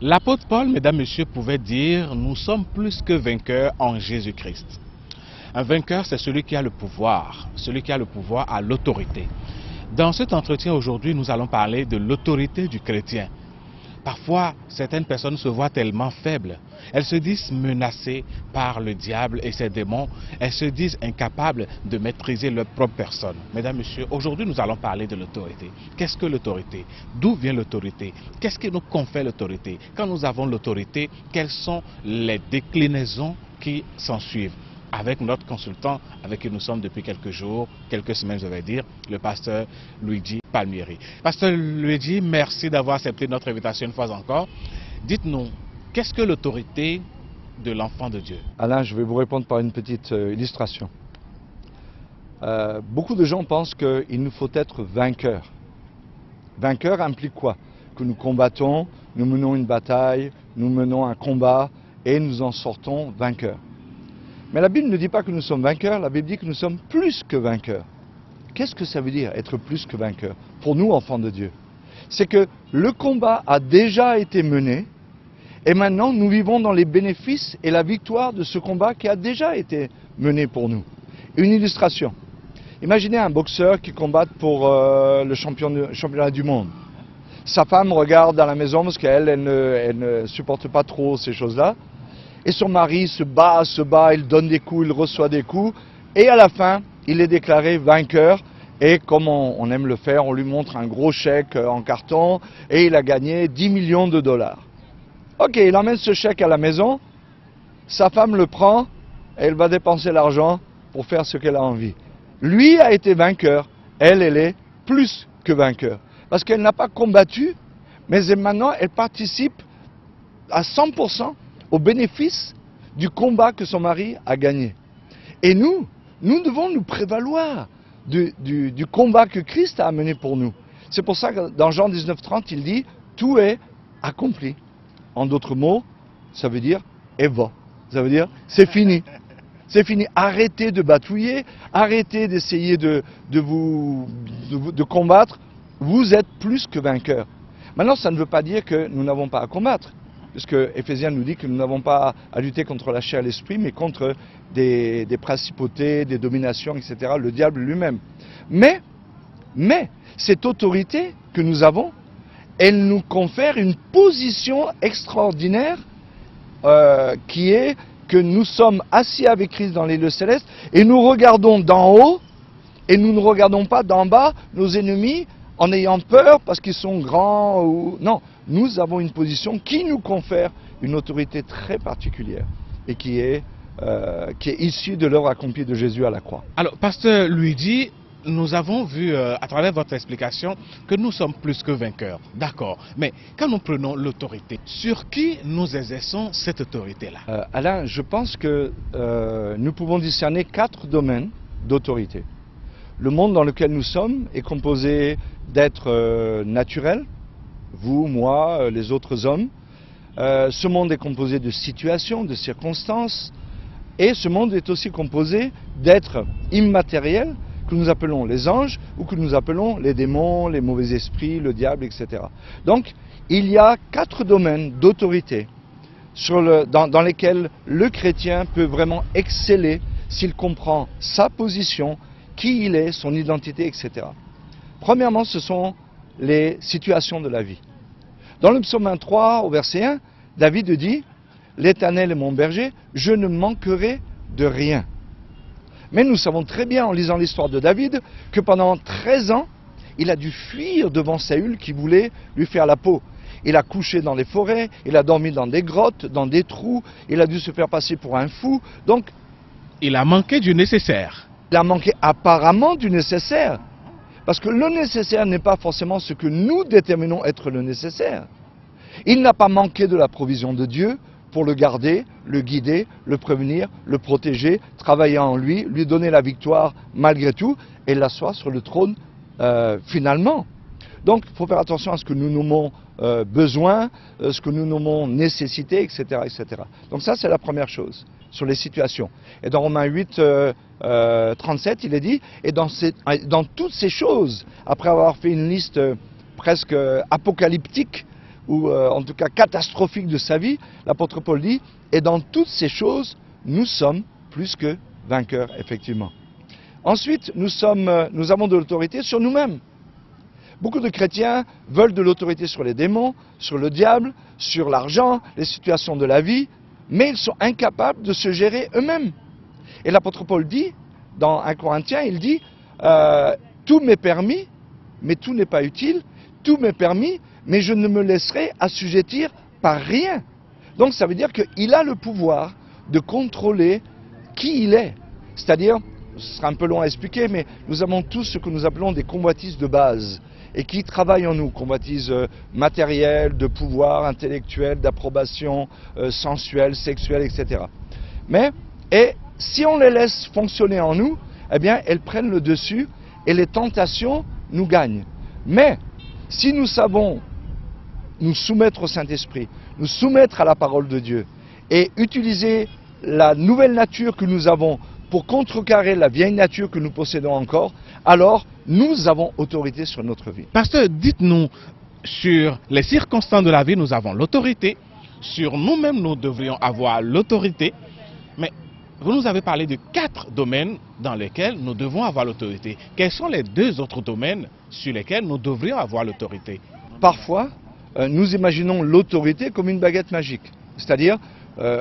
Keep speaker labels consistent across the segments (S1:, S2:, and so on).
S1: L'apôtre Paul, mesdames, messieurs, pouvait dire « Nous sommes plus que vainqueurs en Jésus-Christ ». Un vainqueur, c'est celui qui a le pouvoir a l'autorité. Dans cet entretien aujourd'hui, nous allons parler de l'autorité du chrétien. Parfois, certaines personnes se voient tellement faibles. Elles se disent menacées par le diable et ses démons. Elles se disent incapables de maîtriser leur propre personne. Mesdames, messieurs, aujourd'hui, nous allons parler de l'autorité. Qu'est-ce que l'autorité? D'où vient l'autorité? Qu'est-ce qui nous confère l'autorité? Quand nous avons l'autorité, quelles sont les déclinaisons qui s'en suivent? Avec notre consultant, avec qui nous sommes depuis quelques jours, quelques semaines je vais dire, le pasteur Luigi Palmieri. Pasteur Luigi, merci d'avoir accepté notre invitation une fois encore. Dites-nous, qu'est-ce que l'autorité de l'enfant de Dieu?
S2: Alain, je vais vous répondre par une petite illustration. Beaucoup de gens pensent qu'il nous faut être vainqueurs. Vainqueur implique quoi? Que nous combattons, nous menons une bataille, nous menons un combat et nous en sortons vainqueurs. Mais la Bible ne dit pas que nous sommes vainqueurs, la Bible dit que nous sommes plus que vainqueurs. Qu'est-ce que ça veut dire, être plus que vainqueurs? Pour nous, enfants de Dieu, c'est que le combat a déjà été mené et maintenant nous vivons dans les bénéfices et la victoire de ce combat qui a déjà été mené pour nous. Une illustration. Imaginez un boxeur qui combat pour le championnat du monde. Sa femme regarde à la maison parce qu'elle elle ne supporte pas trop ces choses-là. Et son mari se bat, il donne des coups, il reçoit des coups. Et à la fin, il est déclaré vainqueur. Et comme on aime le faire, on lui montre un gros chèque en carton. Et il a gagné 10 millions de dollars. Ok, il emmène ce chèque à la maison. Sa femme le prend et elle va dépenser l'argent pour faire ce qu'elle a envie. Lui a été vainqueur. Elle est plus que vainqueur. Parce qu'elle n'a pas combattu, mais maintenant elle participe à 100% au bénéfice du combat que son mari a gagné. Et nous devons nous prévaloir du combat que Christ a mené pour nous. C'est pour ça que dans Jean 19:30, il dit « Tout est accompli ». En d'autres mots, ça veut dire « Eva ». Ça veut dire « C'est fini ». C'est fini. Arrêtez de batouiller, arrêtez d'essayer de combattre. Vous êtes plus que vainqueurs. Maintenant, ça ne veut pas dire que nous n'avons pas à combattre. Puisque Éphésiens nous dit que nous n'avons pas à lutter contre la chair et l'esprit, mais contre des principautés, des dominations, etc., le diable lui-même. Mais, cette autorité que nous avons, elle nous confère une position extraordinaire qui est que nous sommes assis avec Christ dans les lieux célestes et nous regardons d'en haut et nous ne regardons pas d'en bas nos ennemis en ayant peur parce qu'ils sont grands ou... Non, nous avons une position qui nous confère une autorité très particulière et qui est issue de l'œuvre accomplie de Jésus à la croix.
S1: Alors, pasteur Luigi, nous avons vu à travers votre explication que nous sommes plus que vainqueurs. D'accord, mais quand nous prenons l'autorité, sur qui nous exerçons cette autorité-là?
S2: Alain, je pense que nous pouvons discerner 4 domaines d'autorité. Le monde dans lequel nous sommes est composé d'êtres naturels, vous, moi, les autres hommes. Ce monde est composé de situations, de circonstances, et ce monde est aussi composé d'êtres immatériels que nous appelons les anges ou que nous appelons les démons, les mauvais esprits, le diable, etc. Donc, il y a 4 domaines d'autorité dans lesquels le chrétien peut vraiment exceller s'il comprend sa position, qui il est, son identité, etc. Premièrement, ce sont les situations de la vie. Dans le psaume 23, au verset 1, David dit « L'Éternel est mon berger, je ne manquerai de rien ». Mais nous savons très bien, en lisant l'histoire de David, que pendant 13 ans, il a dû fuir devant Saül qui voulait lui faire la peau. Il a couché dans les forêts, il a dormi dans des grottes, dans des trous, il a dû se faire passer pour un fou. Donc,
S1: il a manqué du nécessaire.
S2: Il a manqué apparemment du nécessaire. Parce que le nécessaire n'est pas forcément ce que nous déterminons être le nécessaire. Il n'a pas manqué de la provision de Dieu pour le garder, le guider, le prévenir, le protéger, travailler en lui, lui donner la victoire malgré tout et l'asseoir sur le trône finalement. Donc il faut faire attention à ce que nous nommons besoin, ce que nous nommons nécessité, etc., etc. Donc ça c'est la première chose, sur les situations. Et dans Romains 8, 37, il est dit, et dans toutes ces choses, après avoir fait une liste presque apocalyptique, ou en tout cas catastrophique de sa vie, l'apôtre Paul dit, et dans toutes ces choses, nous sommes plus que vainqueurs, effectivement. Ensuite, nous avons de l'autorité sur nous-mêmes. Beaucoup de chrétiens veulent de l'autorité sur les démons, sur le diable, sur l'argent, les situations de la vie, mais ils sont incapables de se gérer eux-mêmes. Et l'apôtre Paul dit, dans 1 Corinthiens, il dit, tout m'est permis, mais tout n'est pas utile, tout m'est permis, mais je ne me laisserai assujettir par rien. Donc ça veut dire qu'il a le pouvoir de contrôler qui il est. C'est-à-dire, ce sera un peu long à expliquer, mais nous avons tous ce que nous appelons des convoitises de base et qui travaillent en nous, convoitises matérielles, de pouvoir, intellectuelles, d'approbation, sensuelle, sexuelle, etc. Et si on les laisse fonctionner en nous, eh bien, elles prennent le dessus et les tentations nous gagnent. Mais si nous savons nous soumettre au Saint-Esprit, nous soumettre à la parole de Dieu et utiliser la nouvelle nature que nous avons pour contrecarrer la vieille nature que nous possédons encore, alors nous avons autorité sur notre vie.
S1: Pasteur, dites-nous, sur les circonstances de la vie, nous avons l'autorité. Sur nous-mêmes, nous devrions avoir l'autorité. Mais vous nous avez parlé de 4 domaines dans lesquels nous devons avoir l'autorité. Quels sont les 2 autres domaines sur lesquels nous devrions avoir l'autorité?
S2: Parfois, nous imaginons l'autorité comme une baguette magique. C'est-à-dire,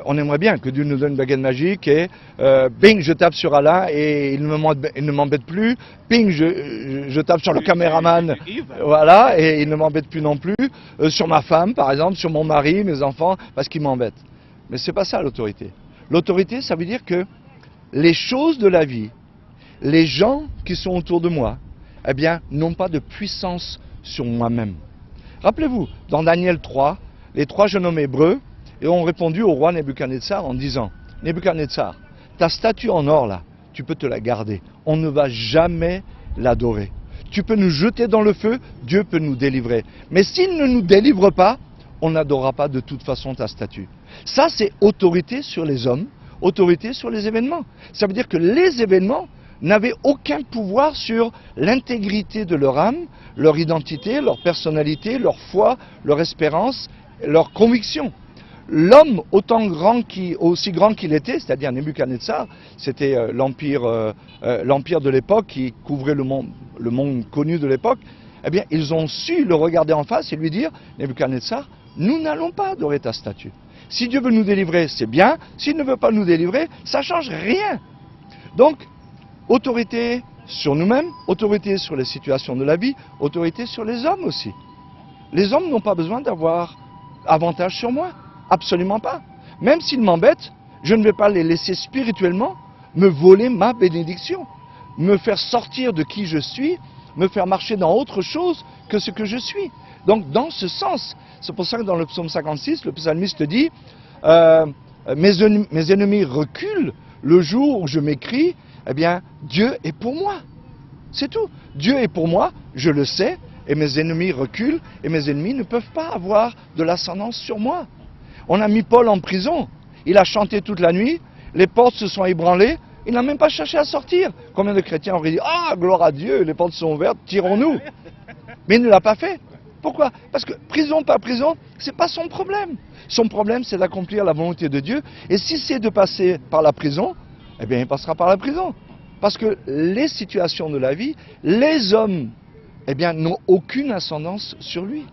S2: on aimerait bien que Dieu nous donne une baguette magique et bing, je tape sur Alain et il ne m'embête plus. Bing, je tape sur le caméraman, voilà, et il ne m'embête plus non plus. Sur ma femme, par exemple, sur mon mari, mes enfants, parce qu'ils m'embêtent. Mais c'est pas ça l'autorité. L'autorité, ça veut dire que les choses de la vie, les gens qui sont autour de moi, eh bien, n'ont pas de puissance sur moi-même. Rappelez-vous, dans Daniel 3, les 3 jeunes hommes hébreux ont répondu au roi Nebuchadnezzar en disant, Nebuchadnezzar, ta statue en or là, tu peux te la garder, on ne va jamais l'adorer. Tu peux nous jeter dans le feu, Dieu peut nous délivrer. Mais s'il ne nous délivre pas, on n'adorera pas de toute façon ta statue. Ça, c'est autorité sur les hommes, autorité sur les événements. Ça veut dire que les événements n'avaient aucun pouvoir sur l'intégrité de leur âme, leur identité, leur personnalité, leur foi, leur espérance, leur conviction. L'homme aussi grand qu'il était, c'est-à-dire Nebuchadnezzar, c'était l'empire de l'époque qui couvrait le monde connu de l'époque, eh bien, ils ont su le regarder en face et lui dire, Nebuchadnezzar, nous n'allons pas adorer ta statue. Si Dieu veut nous délivrer, c'est bien. S'il ne veut pas nous délivrer, ça ne change rien. Donc, autorité sur nous-mêmes, autorité sur les situations de la vie, autorité sur les hommes aussi. Les hommes n'ont pas besoin d'avoir avantage sur moi. Absolument pas. Même s'ils m'embêtent, je ne vais pas les laisser spirituellement me voler ma bénédiction, me faire sortir de qui je suis, me faire marcher dans autre chose que ce que je suis. Donc, dans ce sens, c'est pour ça que dans le psaume 56, le psalmiste dit mes ennemis reculent le jour où je m'écrie, eh bien, Dieu est pour moi. C'est tout. Dieu est pour moi, je le sais, et mes ennemis reculent, et mes ennemis ne peuvent pas avoir de l'ascendance sur moi. On a mis Paul en prison, il a chanté toute la nuit, les portes se sont ébranlées, il n'a même pas cherché à sortir. Combien de chrétiens auraient dit « Ah, gloire à Dieu, les portes sont ouvertes, tirons-nous » Mais il ne l'a pas fait. Pourquoi? Parce que prison, pas prison, ce n'est pas son problème. Son problème, c'est d'accomplir la volonté de Dieu. Et si c'est de passer par la prison, eh bien, il passera par la prison. Parce que les situations de la vie, les hommes, eh bien, n'ont aucune ascendance sur lui.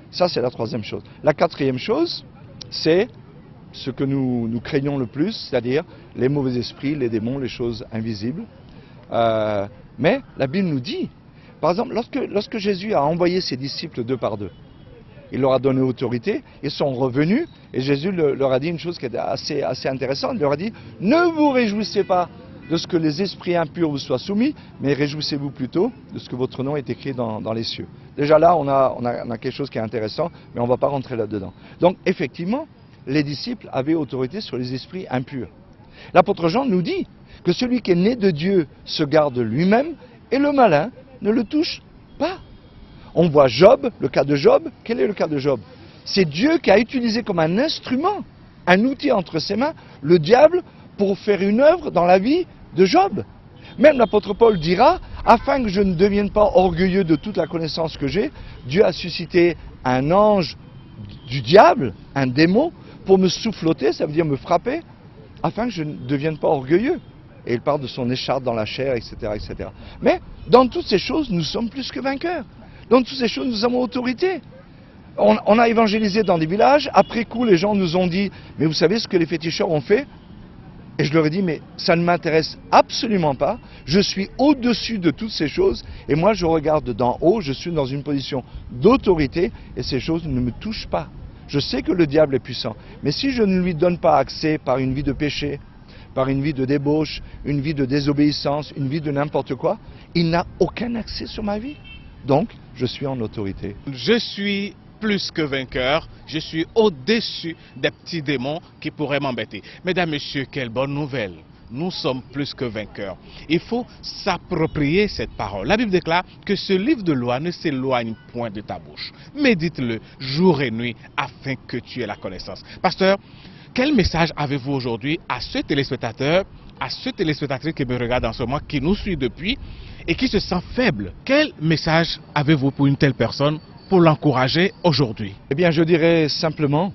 S2: Ça, c'est la 3e chose. La 4e chose, c'est ce que nous craignons le plus, c'est-à-dire les mauvais esprits, les démons, les choses invisibles. Mais la Bible nous dit, par exemple, lorsque Jésus a envoyé ses disciples 2 par 2, il leur a donné autorité, ils sont revenus, et Jésus leur a dit une chose qui est assez intéressante, il leur a dit, ne vous réjouissez pas de ce que les esprits impurs vous soient soumis, mais réjouissez-vous plutôt de ce que votre nom est écrit dans les cieux. Déjà là, on a quelque chose qui est intéressant, mais on ne va pas rentrer là-dedans. Donc, effectivement, les disciples avaient autorité sur les esprits impurs. L'apôtre Jean nous dit que celui qui est né de Dieu se garde lui-même, et le malin ne le touche pas. On voit Job, le cas de Job. Quel est le cas de Job? C'est Dieu qui a utilisé comme un instrument, un outil entre ses mains, le diable, pour faire une œuvre dans la vie de Job. Même l'apôtre Paul dira, afin que je ne devienne pas orgueilleux de toute la connaissance que j'ai, Dieu a suscité un ange du diable, un démon, pour me souffloter, ça veut dire me frapper, afin que je ne devienne pas orgueilleux. Et il parle de son écharpe dans la chair, etc., etc. Mais dans toutes ces choses, nous sommes plus que vainqueurs. Dans toutes ces choses, nous avons autorité. On a évangélisé dans des villages. Après coup, les gens nous ont dit, mais vous savez ce que les féticheurs ont fait? Et je leur ai dit, mais ça ne m'intéresse absolument pas. Je suis au-dessus de toutes ces choses. Et moi, je regarde d'en haut. Je suis dans une position d'autorité. Et ces choses ne me touchent pas. Je sais que le diable est puissant. Mais si je ne lui donne pas accès par une vie de péché, par une vie de débauche, une vie de désobéissance, une vie de n'importe quoi, il n'a aucun accès sur ma vie. Donc, je suis en autorité.
S1: Je suis plus que vainqueur, je suis au-dessus des petits démons qui pourraient m'embêter. Mesdames, Messieurs, quelle bonne nouvelle! Nous sommes plus que vainqueurs. Il faut s'approprier cette parole. La Bible déclare que ce livre de loi ne s'éloigne point de ta bouche. Médite-le jour et nuit afin que tu aies la connaissance. Pasteur, quel message avez-vous aujourd'hui à ce téléspectateur, à ce téléspectatrice qui me regarde en ce moment, qui nous suit depuis et qui se sent faible? Quel message avez-vous pour une telle personne pour l'encourager aujourd'hui?
S2: Eh bien, je dirais simplement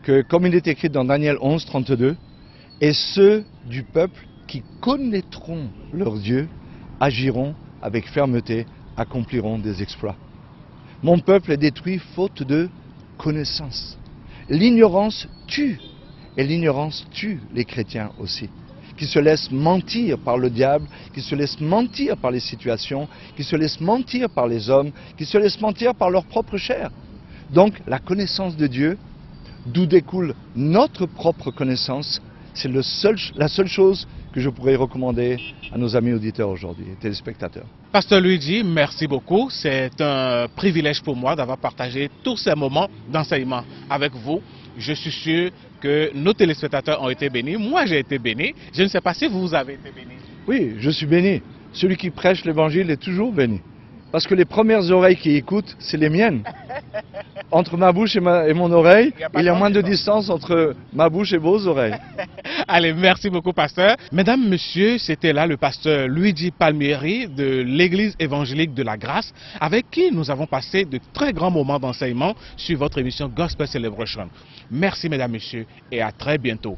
S2: que, comme il est écrit dans Daniel 11, 32, « Et ceux du peuple qui connaîtront leur Dieu agiront avec fermeté, accompliront des exploits. » Mon peuple est détruit faute de connaissance. L'ignorance tue, et l'ignorance tue les chrétiens aussi, qui se laissent mentir par le diable, qui se laissent mentir par les situations, qui se laissent mentir par les hommes, qui se laissent mentir par leur propre chair. Donc la connaissance de Dieu, d'où découle notre propre connaissance, c'est la seule chose que je pourrais recommander à nos amis auditeurs aujourd'hui, téléspectateurs.
S1: Pasteur Luigi, merci beaucoup. C'est un privilège pour moi d'avoir partagé tous ces moments d'enseignement avec vous. Je suis sûr que nos téléspectateurs ont été bénis. Moi, j'ai été béni. Je ne sais pas si vous avez été béni.
S2: Oui, je suis béni. Celui qui prêche l'évangile est toujours béni. Parce que les premières oreilles qui écoutent, c'est les miennes. Entre ma bouche et mon oreille, il y a moins de distance entre ma bouche et vos oreilles.
S1: Allez, merci beaucoup, pasteur. Mesdames, messieurs, c'était là le pasteur Luigi Palmieri de l'Église évangélique de la Grâce, avec qui nous avons passé de très grands moments d'enseignement sur votre émission Gospel Celebration. Merci, mesdames, messieurs, et à très bientôt.